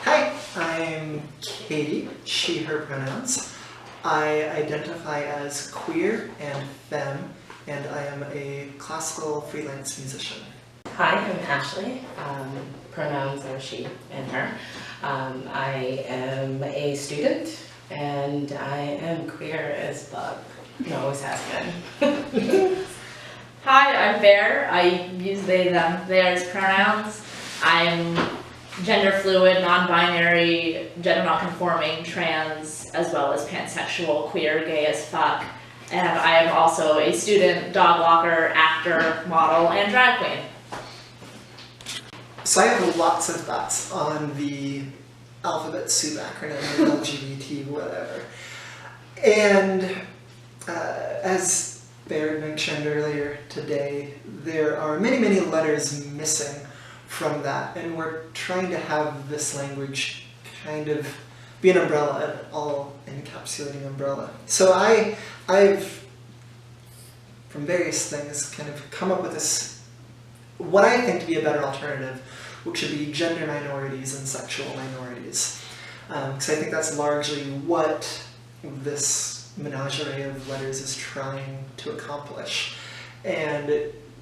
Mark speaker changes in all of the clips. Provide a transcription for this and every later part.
Speaker 1: Hi, I'm Katie, she, her pronouns. I identify as queer and femme, and I am a classical freelance musician.
Speaker 2: Hi, I'm Ashley. Pronouns are she and her. I am a student, and I am queer as fuck. And always has been.
Speaker 3: Hi, I'm Bear. I use they, them, theirs pronouns. I'm gender fluid, non-binary, gender non-conforming, trans, as well as pansexual, queer, gay as fuck. And I am also a student, dog walker, actor, model, and drag queen.
Speaker 1: So I have lots of thoughts on the alphabet soup acronym, LGBT, whatever. And as Bear mentioned earlier today, there are many, many letters missing from that, and we're trying to have this language kind of be an umbrella, an all-encapsulating umbrella. So I've, from various things, kind of come up with this, what I think to be a better alternative, which should be gender minorities and sexual minorities. Because I think that's largely what this menagerie of letters is trying to accomplish. And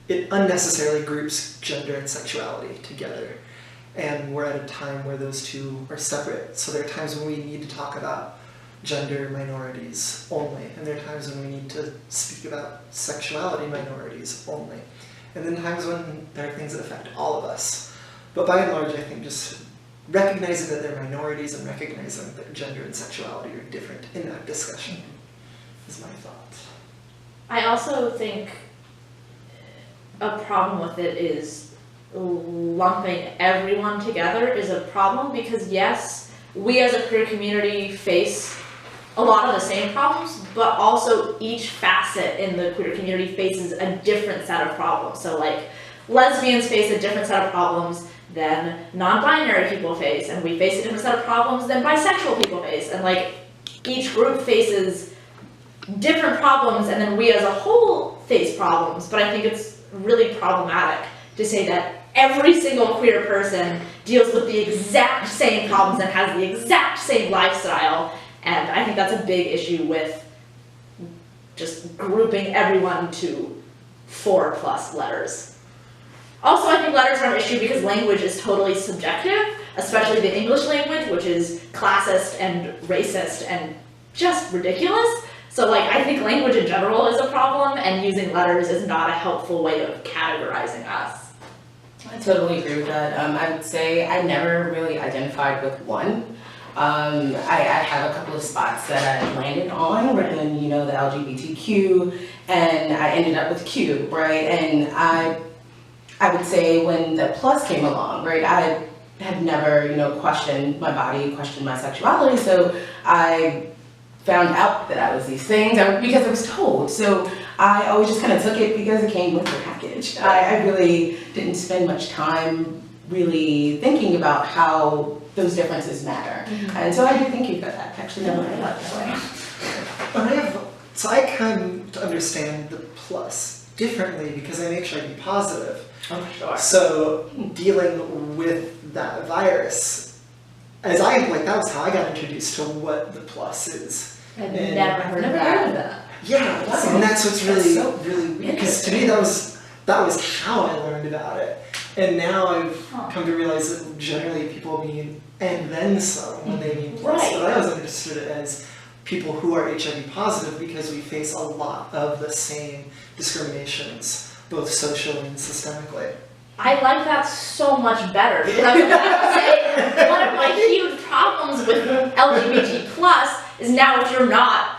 Speaker 1: it unnecessarily groups gender and sexuality together. And we're at a time where those two are separate. So there are times when we need to talk about gender minorities only, and there are times when we need to speak about sexuality minorities only. And then times when there are things that affect all of us. But by and large, I think just recognizing that they're minorities and recognizing that gender and sexuality are different in that discussion is my thought.
Speaker 3: I also think a problem with it is lumping everyone together is a problem, because yes, we as a queer community face a lot of the same problems, but also each facet in the queer community faces a different set of problems. So like, lesbians face a different set of problems than non-binary people face, and we face a different set of problems than bisexual people face, and like, each group faces different problems, and then we as a whole face problems. But I think it's really problematic to say that every single queer person deals with the exact same problems and has the exact same lifestyle, and I think that's a big issue with just grouping everyone to 4+ letters. Also, I think letters are an issue because language is totally subjective, especially the English language, which is classist and racist and just ridiculous. So like, I think language in general is a problem, and using letters is not a helpful way of categorizing us.
Speaker 2: I totally agree with that. I would say I never really identified with one. I have a couple of spots that I landed on, and you know, the LGBTQ, and I ended up with Q, right? And I would say when the plus came along, right, I had never, you know, questioned my body, questioned my sexuality, so I found out that I was these things because I was told. So I always just kind of took it because it came with the package. I really didn't spend much time really thinking about how those differences matter. Mm-hmm. And so I do thank you for that. I actually never heard about it that way.
Speaker 1: So I come to understand the plus differently because I make sure I be positive.
Speaker 2: Oh, sure.
Speaker 1: So dealing with that virus, that was how I got introduced to what the plus is.
Speaker 3: I've never heard of that.
Speaker 1: Yeah,
Speaker 3: Wow.
Speaker 1: And that's what's really,
Speaker 2: so
Speaker 1: really weird, because to me that was how I learned about it. And now I've come to realize that generally people mean and then some when they mean plus.
Speaker 3: Right.
Speaker 1: But I always understood it as people who are HIV positive because we face a lot of the same discriminations, both socially and systemically.
Speaker 3: I like that so much better, because I was about to say, one of my huge problems with LGBT+ is now if you're not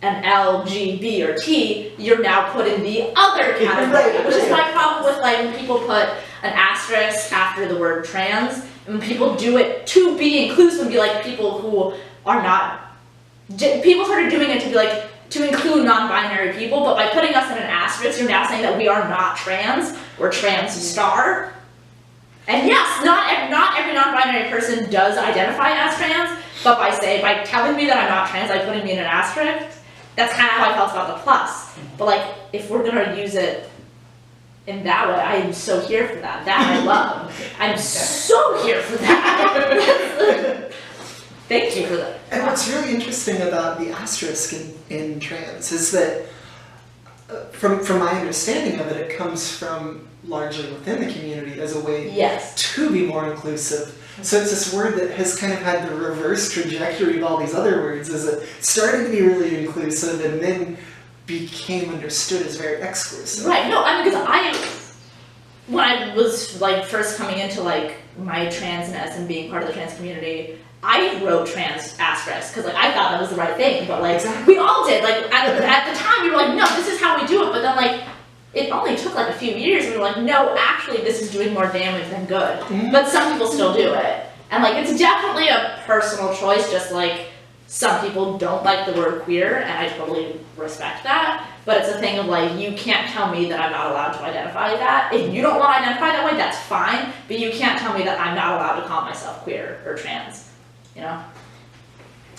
Speaker 3: an L, G, B, or T, you're now put in the other category, which is my problem with like when people put an asterisk after the word trans, and when people do it to be inclusive and be like people who are not, people started doing it to be like, to include non-binary people, but by putting us in an asterisk, you're now saying that we are not trans, we're trans star. And yes, not every non-binary person does identify as trans, but by telling me that I'm not trans, like putting me in an asterisk, that's kind of how I felt about the plus. But like, if we're gonna use it in that way, I am so here for that. That I love. I'm so here for that. Thank you for that.
Speaker 1: And what's really interesting about the asterisk in trans is that, from my understanding of it, it comes from largely within the community as a way
Speaker 3: Yes.
Speaker 1: to be more inclusive. So it's this word that has kind of had the reverse trajectory of all these other words, is it started to be really inclusive and then became understood as very exclusive.
Speaker 3: Right, no, I mean, because when I was like first coming into like my transness and being part of the trans community, I wrote trans asterisk because like I thought that was the right thing, but like we all did. Like at the time we were like, no, this is how we do it. But then like it only took like a few years. And we were like, no, actually this is doing more damage than good.
Speaker 1: Mm-hmm.
Speaker 3: But some people still do it, and like it's definitely a personal choice. Just like some people don't like the word queer, and I totally respect that. But it's a thing of like, you can't tell me that I'm not allowed to identify that. If you don't want to identify that way, that's fine. But you can't tell me that I'm not allowed to call myself queer or trans. You know?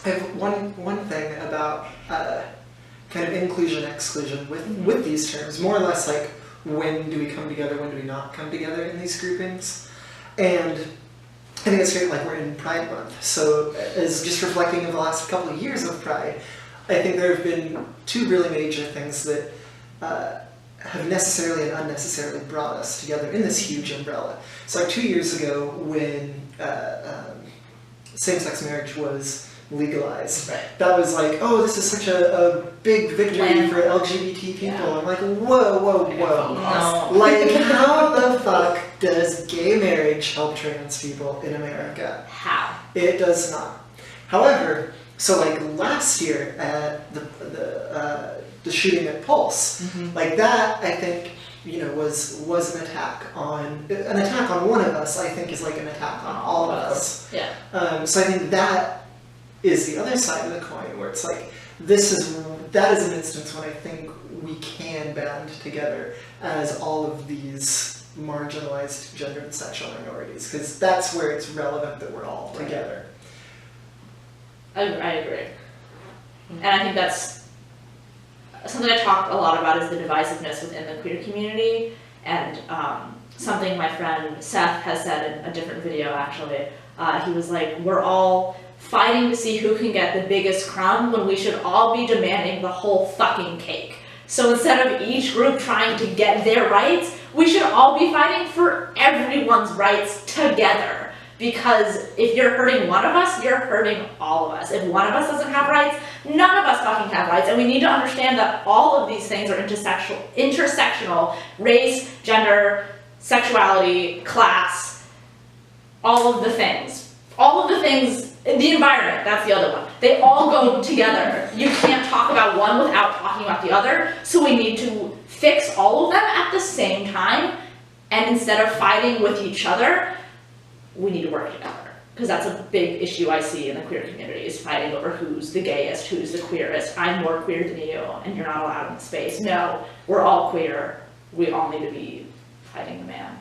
Speaker 1: I have one thing about kind of inclusion, exclusion with these terms, more or less like when do we come together, when do we not come together in these groupings. And I think it's great, like we're in Pride Month, so as just reflecting on the last couple of years of Pride, I think there have been two really major things that have necessarily and unnecessarily brought us together in this huge umbrella. So like 2 years ago when same-sex marriage was legalized.
Speaker 3: Right.
Speaker 1: That was like, oh, this is such a big victory for LGBT people.
Speaker 3: Yeah.
Speaker 1: I'm like, whoa.
Speaker 3: No.
Speaker 1: Like, how the fuck does gay marriage help trans people in America?
Speaker 3: How?
Speaker 1: It does not. However, so like last year at the shooting at Pulse, like that, I think, you know, was an attack on one of us. I think is like an attack on all of us.
Speaker 3: Yeah.
Speaker 1: So I think that is the other side of the coin, where it's like that is an instance when I think we can band together as all of these marginalized gender and sexual minorities, because that's where it's relevant that we're all together.
Speaker 3: I agree. And I think that's something I talk a lot about, is the divisiveness within the queer community, and something my friend Seth has said in a different video actually. He was like, we're all fighting to see who can get the biggest crumb when we should all be demanding the whole fucking cake. So instead of each group trying to get their rights, we should all be fighting for everyone's rights together. Because if you're hurting one of us, you're hurting all of us. If one of us doesn't have rights, none of us fucking have rights. And we need to understand that all of these things are intersectional, race, gender, sexuality, class, all of the things. All of the things, the environment, that's the other one. They all go together. You can't talk about one without talking about the other. So we need to fix all of them at the same time. And instead of fighting with each other, we need to work together. Because that's a big issue I see in the queer community, is fighting over who's the gayest, who's the queerest. I'm more queer than you, and you're not allowed in the space. No, we're all queer. We all need to be fighting the man.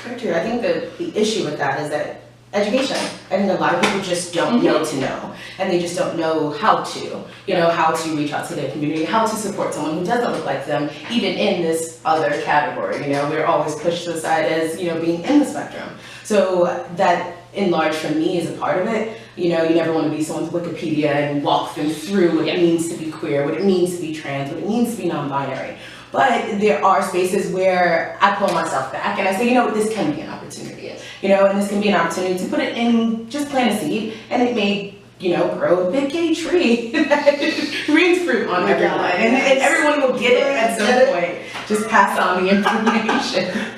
Speaker 2: Very true. I think the issue with that is that education. I think a lot of people just don't know to know, and they just don't know how to, how to reach out to their community, how to support someone who doesn't look like them, even in this other category. We're always pushed to the side as, being in the spectrum. So that, in large, for me, is a part of it. You never want to be someone's Wikipedia and walk them through what it means to be queer, what it means to be trans, what it means to be non-binary. But there are spaces where I pull myself back and I say, this can be an opportunity. And this can be an opportunity to put it in, just plant a seed, and it may, grow a big gay tree that brings fruit on everyone. And everyone will get it at some point. Just pass on the information.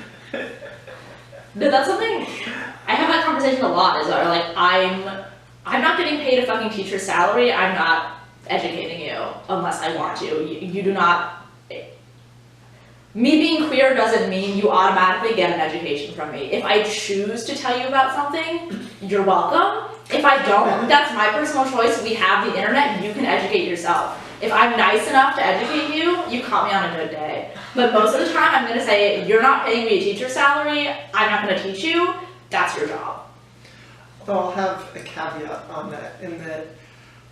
Speaker 3: No, that's something, I have that conversation a lot, is that like, I'm not getting paid a fucking teacher's salary, I'm not educating you unless I want to. You do not, me being queer doesn't mean you automatically get an education from me. If I choose to tell you about something, you're welcome. If I don't, that's my personal choice. We have the internet, you can educate yourself. If I'm nice enough to educate you, you caught me on a good day. But most of the time, I'm gonna say, you're not paying me a teacher's salary, I'm not gonna teach you, that's your job.
Speaker 1: Well, I'll have a caveat on that, in that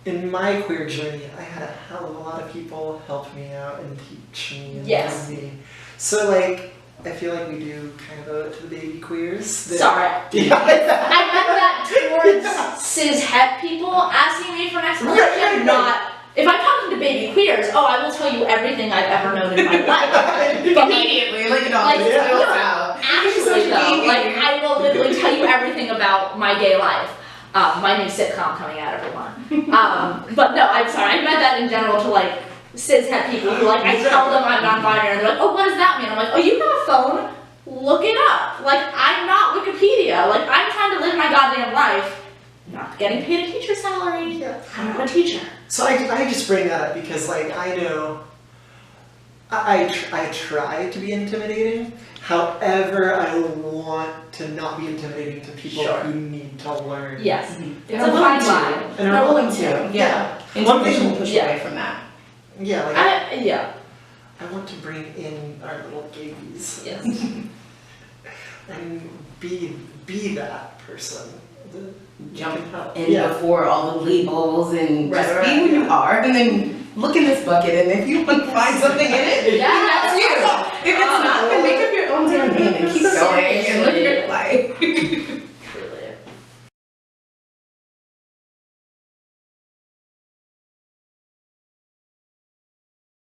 Speaker 1: in my queer journey, I had a hell of a lot of people help me out and teach me and guide me. So like, I feel like we do kind of owe it to the baby queers. that-
Speaker 3: Sorry.
Speaker 1: Yeah.
Speaker 3: I meant that towards cis het people asking me for an explanation,
Speaker 1: Right.
Speaker 3: not if I'm talking to baby queers. Oh, I will tell you everything I've ever known in my life. But
Speaker 2: Immediately, like it all
Speaker 3: Like,
Speaker 2: just
Speaker 1: yeah.
Speaker 2: spills out.
Speaker 3: actually, though, like I will literally tell you everything about my gay life. My new sitcom coming out, everyone. But no, I'm sorry. I meant that in general to like cis het people who like I tell them I'm non-binary and they're like, oh, what does that mean? I'm like, oh, you have a phone. Look it up. Like, I'm not Wikipedia. Like, I'm trying to live my goddamn life, not getting paid a teacher's salary.
Speaker 1: Yeah.
Speaker 3: I'm not a teacher.
Speaker 1: So I just bring that up because like I know I try to be intimidating. However, I want to not be intimidating to people
Speaker 3: Sure.
Speaker 1: who need to learn.
Speaker 3: Yes. It's
Speaker 2: They're
Speaker 3: a
Speaker 2: willing
Speaker 3: fine
Speaker 2: to.
Speaker 3: line.
Speaker 1: And
Speaker 2: They're
Speaker 1: are
Speaker 2: willing to. Yeah.
Speaker 1: One
Speaker 2: Intuition
Speaker 1: thing-
Speaker 2: will push
Speaker 3: yeah.
Speaker 2: away from that.
Speaker 1: Yeah, like
Speaker 3: Yeah.
Speaker 1: I want to bring in our little babies
Speaker 3: Yes.
Speaker 1: and be that person. that
Speaker 2: Jump
Speaker 1: can help.
Speaker 2: in
Speaker 1: Yeah.
Speaker 2: before all the labels and
Speaker 3: Right,
Speaker 2: just
Speaker 3: right,
Speaker 2: be who you are, and then look in this bucket, and if you want to find something in it,
Speaker 3: Yeah.
Speaker 2: that's you. If it's not, then make up your own damn name and keep going and live your life.